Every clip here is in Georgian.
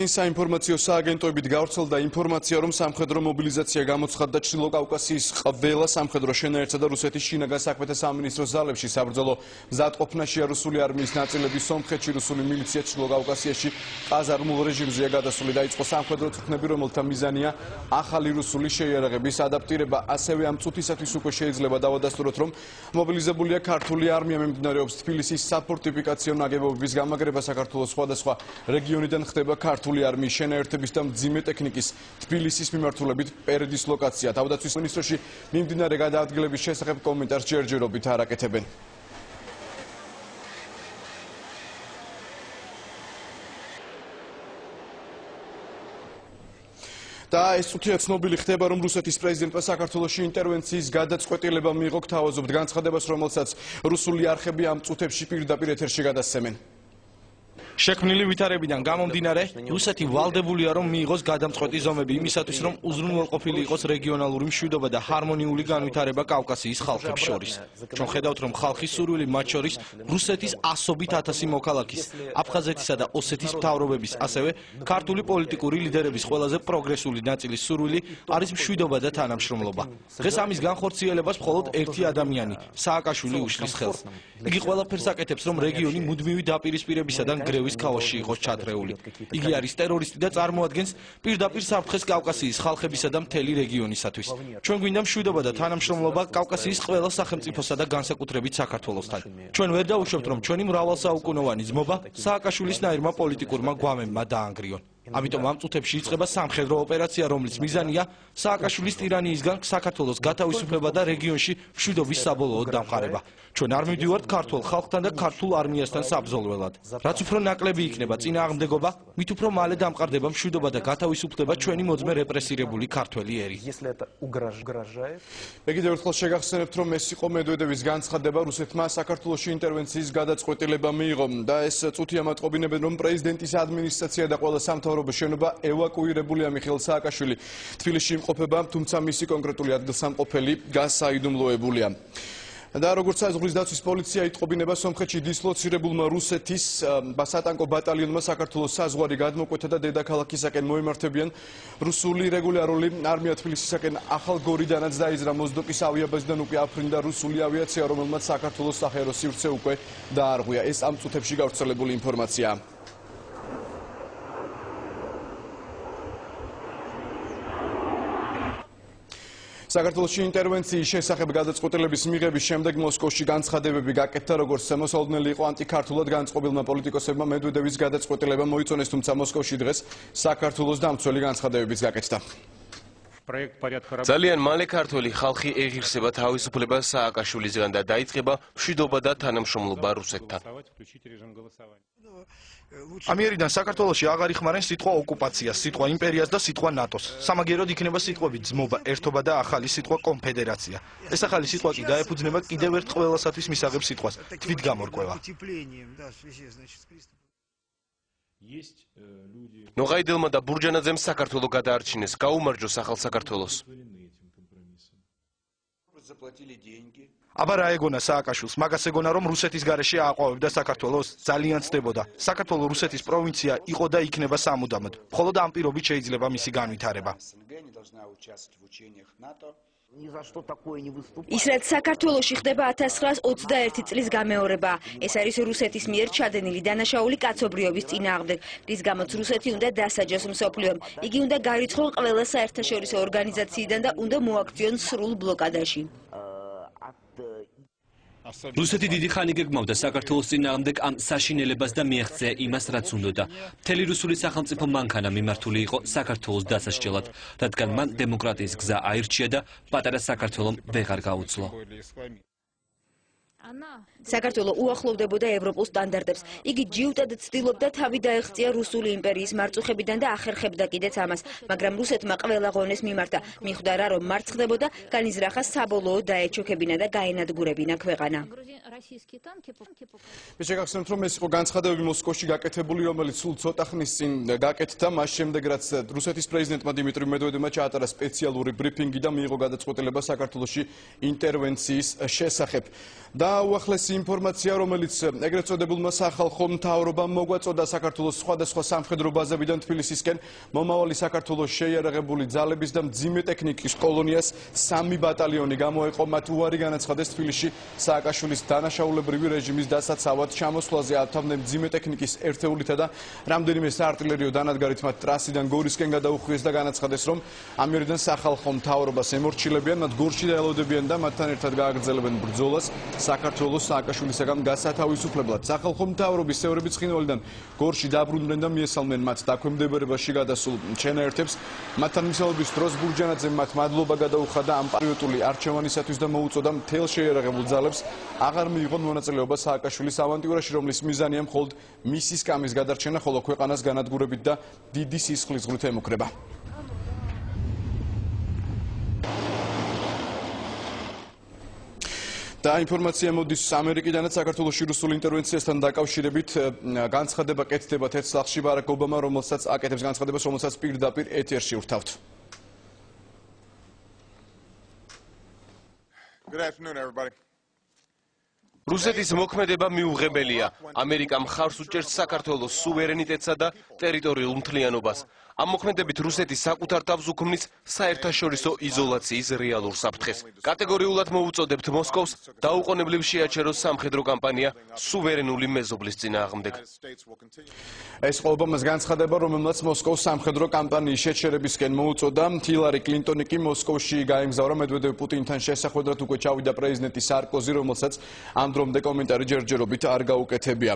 საინფორმაციო სააგენტოებით გავრცელდა ინფორმაცია, რომ სამხედრო მობილიზაცია გამოცხადდა ჩრდილო კავკასიის ყველა სამხედრო შენაერთსა და რუსეთის შინაგან საქმეთა სამინისტროს ზალებში. საბრძოლო მზადყოფნაშია რუსული არმიის ნაწილები. სომხეთში რუსული მილიცია ჩრდილო კავკასიაში ყაზარმულ რეჟიმზეა გადასული. დაიწყო სამხედრო წვრთნები, რომელთა მიზანია ახალი რუსული შეიარაღების ადაპტირება. ასევე ამ წუთისათვის უკვე შეიძლება დავადასტუროთ, რომ მობილიზებულია ქართული არმია. მიმდინარეობს თბილისის საფორტიფიკაციო ნაგებობების გამაგრება. საქართველოს სხვადასხვა რეგიონიდან ხდება ქართული არმიის შენაერთების და მძიმე ტექნიკის თბილისის მიმართულებით პერედისლოკაცია. თავდაცვის მინისტროში მიმდინარე გადაადგილების შესახებ კომენტარს ჯერჯერობით არ აკეთებენ. და ეს წუთია ცნობილი ხდება, რომ რუსეთის პრეზიდენტმა საქართველოში ინტერვენციის გადაწყვეტილება მიიღო. გთავაზობთ განცხადებას, რომელსაც რუსული არხები ამ წუთებში პირდაპირ ეთერში გადასცემენ. შექმნილი ვითარებიდან გამომდინარე, რუსეთი ვალდებულია, რომ მიიღოს გადამწყვეტი ზომები იმისათვის, რომ უზრუნველყოფილი იყოს რეგიონალური მშვიდობა და ჰარმონიული განვითარება კავკასიის ხალხებს შორის. ჩვენ ხედავთ, რომ ხალხის სურვილი, მათ შორის რუსეთის ასობით ათასი მოქალაქის, აფხაზეთისა და ოსეთის მთავრობების, ასევე ქართული პოლიტიკური ლიდერების ყველაზე პროგრესული ნაწილის სურვილი არის მშვიდობა და თანამშრომლობა. დღეს ამის განხორციელებას მხოლოდ ერთი ადამიანი, სააკაშვილი უშლის ხელს. იგი ყველაფერს აკეთებს, რომ რეგიონი მუდმივი დაპირისპირებისა და გრევის ქაოსში იყოს ჩათრეული. იგი არის ტერორისტი და წარმოადგენს პირდაპირ საფრთხეს კავკასიის ხალხებისა და მთელი რეგიონისათვის. ჩვენ გვინდა მშვიდობა და თანამშრომლობა კავკასიის ყველა სახელმწიფოსა და განსაკუთრებით საქართველოსთან. ჩვენ ვერ დავუშვებთ, რომ ჩვენი მრავალსაუკუნოვანი ძმობა სააკაშვილისნაირმა პოლიტიკურმა გვამებმა დაანგრიონ. ამიტომ ამ წუთებში იწყება სამხედრო ოპერაცია, რომლის მიზანია სააკაშვილის ტირანიისგან საქართველოს გათავისუფლება და რეგიონში მშვიდობის საბოლოოდ დამყარება. ჩვენ არ მივდივართ ქართულ ხალხთან და ქართულ არმიასთან საბრძოლველად. რაც უფრო ნაკლები იქნება წინააღმდეგობა, მით უფრო მალე დამყარდება მშვიდობა და გათავისუფლდება ჩვენი მოძმე რეპრესირებული ქართველი ერი. მე კიდევ ერთხელ შეგახსენებთ, რომ ეს იყო მედვედევის განცხადება. რუსეთმა საქართველოში ინტერვენციის გადაწყვეტილება მიიღო და ეს წუთი ამატყობინებენ, რომ პრეზიდენტის ადმინისტრაცია და ყველა სამთავრობო შენობა ევაკუირებულია. მიხეილ სააკაშვილი თბილისში იმყოფება, თუმცა მისი კონკრეტული ადგილსამყოფელი გასაიდუმლოებულია. და როგორც საზღვრის დაცვის პოლიცია იტყობინება, სომხეთში დისლოცირებულმა რუსეთის სატანკო ბატალიონმა საქართველოს საზღვარი გადმოკვეთა და დედაქალაქისაკენ მოემართებიან. რუსული რეგულარული არმია თბილისისაკენ ახალგორიდანაც დაიზრა მოზდოკის ავიაბაზიდან უკვე აფრინდა რუსული ავიაცია, რომელმაც საქართველოს საჰაერო სივრცე უკვე დაარღვია. ეს ამ წუთებში გავრცელებული ინფორმაციაა. საქართველოში ინტერვენციის შესახებ გადაწყვეტილების მიღების შემდეგ მოსკოვში განცხადებები გაკეთდა, როგორც მოსალოდნელი იყო ანტიქართულად განწყობილმა პოლიტიკოსებმა მედვედევის გადაწყვეტილება მოიწონეს, თუმცა მოსკოვში დღეს საქართველოს დამცველი განცხადებებიც გაკეთდა. ძალიან მალე ქართველი ხალხი ეღირსება თავისუფლებას სააკაშვილისგან და დაიწყება მშვიდობა და თანამშრომლობა რუსეთთან. ამიერიდან საქართველოში აღარ იხმარენ სიტყვა ოკუპაციას, სიტყვა იმპერიას და სიტყვა ნატოს. სამაგიეროდ იქნება სიტყვები ძმობა, ერთობა და ახალი სიტყვა კონფედერაცია. ეს ახალი სიტყვა კი დაეფუძნება კიდევ ერთ ყველასათვის მისაღებ სიტყვას, თვითგამორკვევა. ნოღაიდილმა და ბურჯანაძემ საქართველო გადაარჩინეს, გაუმარჯოს ახალ საქართველოს. აბა რა ეგონა სააკაშვილს, მაგას ეგონა, რომ რუსეთის გარეშე აყვავებდა საქართველოს, ძალიან ცდებოდა. საქართველო რუსეთის პროვინცია იყო და იქნება სამუდამოდ. მხოლოდ ამ პირობით შეიძლება მისი განვითარება. ის რაც საქართველოში ხდება 1921 წლის გამეორება. ეს არის რუსეთის მიერ ჩადენილი დანაშაული კაცობრიობის წინააღმდეგ, რის გამოც რუსეთი უნდა დასაჯოს მსოფლიომ. იგი უნდა გარიცხონ ყველა საერთაშორისო ორგანიზაციიდან და უნდა მოაქციონ სრულ ბლოკადაში. რუსეთი დიდი ხანი გეგმავდა საქართველოს წინააღმდეგ ამ საშინელებას და მიაღწია იმას, რაც უნდოდა. მთელი რუსული სახელმწიფო მანქანა მიმართული იყო საქართველოს დასასჯელად, რადგან მან დემოკრატიის გზა აირჩია და პატარა საქართველომ ვეღარ გაუძლო. საქართველო უახლოვდებოდა ევროპულ სტანდარტებს. იგი ჯიუტად ცდილობდა თავი დაეღწია რუსული იმპერიის მარწუხებიდან და ახერხებდა კიდეც ამას, მაგრამ რუსეთმა ყველა ღონეს მიმართა. მიხვდა რა, რომ მარცხდებოდა, განიზრახა საბოლოოდ დაეჩოქებინა და გაენადგურებინა ქვეყანა. მე შეგახსენებთ, რომ ეს იყო განცხადებები მოსკოვში გაკეთებული, რომელიც სულ ცოტა ხნის წინ გაკეთდა, მას შემდეგ რაც რუსეთის პრეზიდენტმა დიმიტრი მედვედევმა ჩაატარა სპეციალური ბრიფინგი და მიიღო გადაწყვეტილება საქართველოში ინტერვენციის შესახებ. და და უახლესი ინფორმაცია, რომელიც ეგრეთ წოდებულმა სახალხო მთავრობამ მოგვაწოდა საქართველოს სხვადასხვა სამხედრო ბაზებიდან თბილისისკენ მომავალი საქართველოს შეიარაღებული ძალების და მძიმე ტექნიკის კოლონიას 3 ბატალიონი გამოეყო. მათ უარი განაცხადეს თბილისში სააკაშვილის დანაშაულებრივი რეჟიმის დასაცავად ჩამოსვლაზე ათავდნენ მძიმე ტექნიკის ერთეულითა და რამდენიმე საარტილერიო დანადგარით მათ ტრასიდან გორისკენ გადაუხვიეს და განაცხადეს, რომ ამიერიდან სახალხო მთავრობას ემორჩილებიან, მათ გორში დაელოდებიან და მათთან ერთად გააგრძელებენ ბრძოლას საქართველოს სააკაშვილისაგან გასათავისუფლებლად. სახალხო მთავრობის წევრები ცხინვალიდან გორში დაბრუნდნენ და მიესალმნენ მათ დაქვემდებარებაში გადასულ ჩენაერთებს. მათთან მისალობის დროს გურჯანაძემ მათ მადლობა გადაუხადა ამ პატრიოტული არჩევანისათვის და მოუწოდა მთელ შეიარაღებულ ძალებს აღარ მიიღონ მონაწილეობა სააკაშვილის ავანტიურაში, რომლის მიზანია მხოლოდ მისი სკამის გადარჩენა, ხოლო ქვეყანას განადგურებით და დიდი სისხლისღვრით ემუქრება. და ინფორმაცია მოდის ამერიკიდანაც საქართველოში რუსულ ინტერვენციასთან დაკავშირებით განცხადება კეთდება თეთრ სახლში ბარაკ ობამა, რომელსაც აკეთებს განცხადებას, რომელსაც პირდაპირ ეთერში ვრთავთ. Good afternoon, everybody. რუსეთის მოქმედება მიუღებელია. ამერიკა მხარს უჭერს საქართველოს სუვერენიტეტსა და ტერიტორიულ მთლიანობას. ამ მოქმედებით რუსეთი საკუთარ თავს უქმნის საერთაშორისო იზოლაციის რეალურ საფრთხეს. კატეგორიულად მოუწოდებთ მოსკოვს დაუყოვნებლივ შეაჩეროს სამხედრო კამპანია სუვერენული მეზობლის წინააღმდეგ. ეს ობამას განცხადება, რომელმაც მოსკოვის სამხედრო კამპანიის შეჩერებისკენ მოუწოდა. ჰილარი კლინტონი კი მოსკოვში გაემგზავრა მედვედევ პუტინთან შესახვედრად უკვე ჩავიდა პრეზიდენტი სარკოზი, რომელსაც ამ დრომდე კომენტარი ჯერჯერობით არ გაუკეთებია.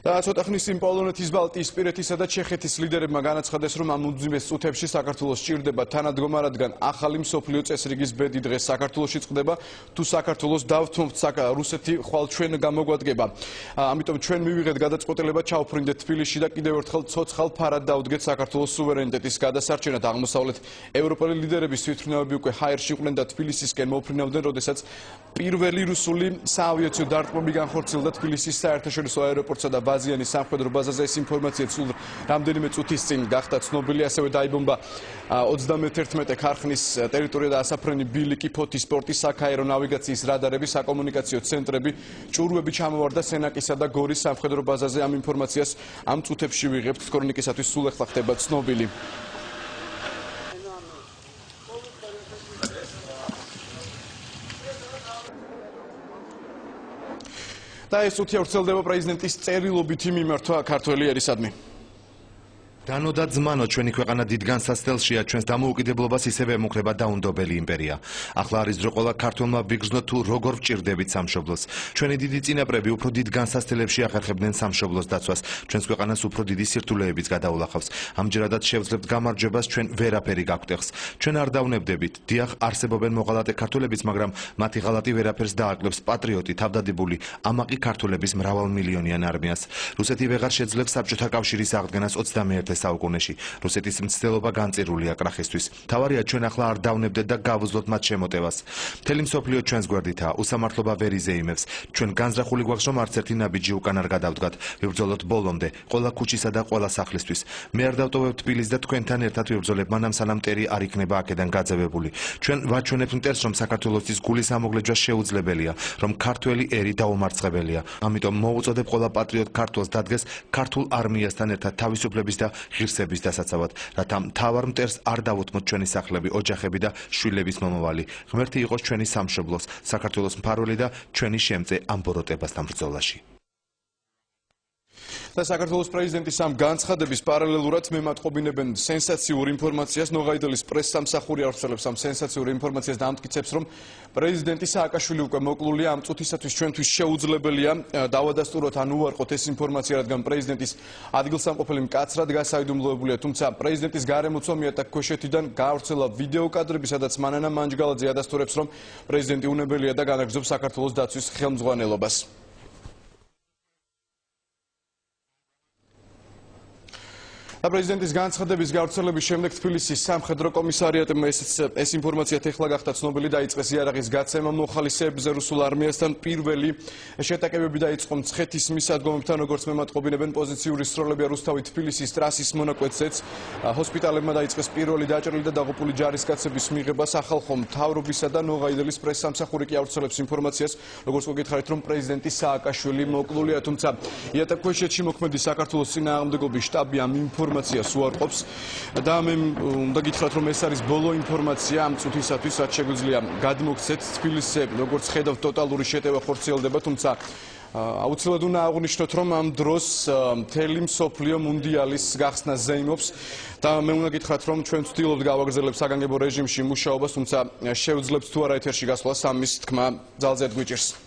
და ცოტა ხნის წინ პოლონეთის, ბალტიის, სპირეთისა და ჩეხეთის ლიდერებმა განაცხადეს, რომ ამ უძიმეს წუთებში საქართველოს სჭირდება თანადგომა, რადგან ახალი მსოფლიო წესრიგის ბედი დღეს საქართველოში წყდება. თუ საქართველოს დავთმობთ, რუსეთი ხვალ ჩვენ გამოგვადგება. ამიტომ ჩვენ მივიღეთ გადაწყვეტილება, ჩავფრინდეთ თბილისში და კიდევ ერთხელ ცოცხალ ფარად დავდგეთ საქართველოს სუვერენიტეტის გადასარჩენად. აღმოსავლეთ ევროპელი ლიდერების თვითმფრინავები უკვე ჰაერში იყვნენ და თბილისისკენ მოფრინავდნენ, როდესაც პირველი რუსული საავიაციო დარტყმები განხორციელდა თბილისის საერთაშორისო აეროპორტსა და ბაზიანის სამხედრო ბაზაზე. ეს ინფორმაცია სულ რამდენიმე წუთის წინ გახდა ცნობილი. ასევე დაიბომბა 31 ქარხნის ტერიტორია და ასაფრენი ბილიკი, ფოთის, სპორტის, საქაერო ნავიგაციის რადარები, საკომუნიკაციო ცენტრები, ჭურვები ჩამოვარდა სენაკისა და გორის სამხედრო ბაზაზე. ამ ინფორმაციას ამ წუთებში ვიღებთ. ქრონიკისათვის სულ ახლა ხდება ცნობილი. და ეს წუთი ავრცელდება პრეზიდენტის წერილობითი მიმართვა ქართველი ერისადმი. დანო და ძმანო, ჩვენი ქვეყანა დიდ განსაცდელშია, ჩვენს დამოუკიდებლობას ისევე ემუქრება დაუნდობელი იმპერია. ახლა არის დრო ყველა ქართველმა ვიგრძნოთ თუ როგორ ვჭირდებით სამშობლოს. ჩვენი დიდი წინაპრები უფრო დიდ განსაცდელებში ახერხებდნენ სამშობლოს დაცვას. ჩვენს ქვეყანას უფრო დიდი სირთულეებიც გადაულახავს. ამჯერადაც შევძლებთ გამარჯვებას, ჩვენ ვერაფერი გაგვტეხს. ჩვენ არ დავნებდებით. დიახ, არსებობენ მოღალატე ქართველებიც, მაგრამ მათი ღალატი ვერაფერს დააკლებს პატრიოტი, თავდადებული, ამაყი ქართველების მრავალმილიონიან არმიას. რუსეთი ვეღარ შეძლებს საბჭოთა კავშირის აღდგენას 21 საუკუნეში. რუსეთის მცდელობა განწირულია კრახისთვის. თავარია ჩვენ ახლა არ დავნებდეთ და გავუძლოთ მათ შემოტევას. მთელი მსოფლიო ჩვენს გვერდითაა, უსამართლობა ვერ იზეიმებს. ჩვენ განზრახული გვაქვს, რომ არც ერთი ნაბიჯი უკან არ გადავდგათ. ვიბრძოლოთ ბოლომდე, ყველა ქუჩისა და ყველა სახლისთვის. მე არ დავტოვებ თბილისს და თქვენთან ერთად ვიბრძოლებ, მანამ სანამ მტერი არ იქნება აქედან გაძევებული. ჩვენ ვაჩვენებთ მტერს, რომ საქართველოსთვის გულის ამოგლეჯვა შეუძლებელია, რომ ქართველი ერი დაუმარცხებელია. ამიტომ მოუწოდებ ყველა პატრიოტ ქართველს დადგეს ქართულ არმიასთან ერთად თავისუფლების და ღირსების დასაცავად, რათა მთავარ მტერს არ დავუთმოთ ჩვენი სახლები, ოჯახები და შვილების მომავალი. ღმერთი იყოს ჩვენი სამშობლოს, საქართველოს მფარველი და ჩვენი შემწე ამ ბოროტებასთან ბრძოლაში. და საქართველოს პრეზიდენტის ამ განცხადების პარალელურად მემატყობინებენ სენსაციურ ინფორმაციას. ნოღაიდელის პრესსამსახური ავრცელებს ამ სენსაციურ ინფორმაციას და ამტკიცებს, რომ პრეზიდენტი სააკაშვილი უკვე მოკლულია. ამ წუთისათვის ჩვენთვის შეუძლებელია დავადასტუროთ ან უარყოთ ეს ინფორმაცია, რადგან პრეზიდენტის ადგილსამყოფელი მკაცრად გასაიდუმლოებულია. თუმცა პრეზიდენტის გარემოცვა მიატაქვეშეთიდან გაავრცელა ვიდეო კადრები, სადაც მანანა მანჯგალაძე ადასტურებს, რომ პრეზიდენტი უნებელია და განაგრძობს საქართველოს დაცვის ხელმძღვანელობას. და პრეზიდენტის განცხადების გავრცელების შემდეგ თბილისის სამხედრო კომისარიატმა ეს ინფორმაცია ეხლა გახდა ცნობილი, დაიწყეს იარაღის გაცემა მოხალისეებზე რუსულ არმიასთან. პირველი შეტაკებები დაიწყო მცხეთის მისადგომებთან, როგორც მემატყობინებენ პოზიციური სროლებია რუსთავი თბილისის ტრასის მონაკვეთზეც. ჰოსპიტალებმა დაიწყეს პირველი დაჭრილი და დაღუპული ჯარისკაცების მიღება. სახალხო მთავრობისა და ნოღაიდელის პრესსამსახური კი ავრცელებს ინფორმაციას, როგორც გითხარით, რომ პრეზიდენტი სააკაშვილი მოკლულია, თუმცა იატაკქვეშეთში მოქმედი საქართველოს წინააღმდეგობის შტაბი ამ ინფორმაციას უარყოფს და მე უნდა გითხრათ, რომ ეს არის ბოლო ინფორმაცია ამ წუთისათვის, რაც შეგვიძლია გადმოგცეთ. თბილისზე, როგორც ხედავთ, ტოტალური შეტევა ხორციელდება, თუმცა აუცილებლად უნდა აღვნიშნოთ, რომ ამ დროს მთელი მსოფლიო მუნდიალის გახსნა ზეიმობს და მე უნდა გითხრათ, რომ ჩვენ ვცდილობთ გავაგრძელებთ საგანგებო რეჟიმში მუშაობას, თუმცა შევძლებთ თუ არა ეთერში გასვლას, ამის თქმა ძალზედ გვიჭირს.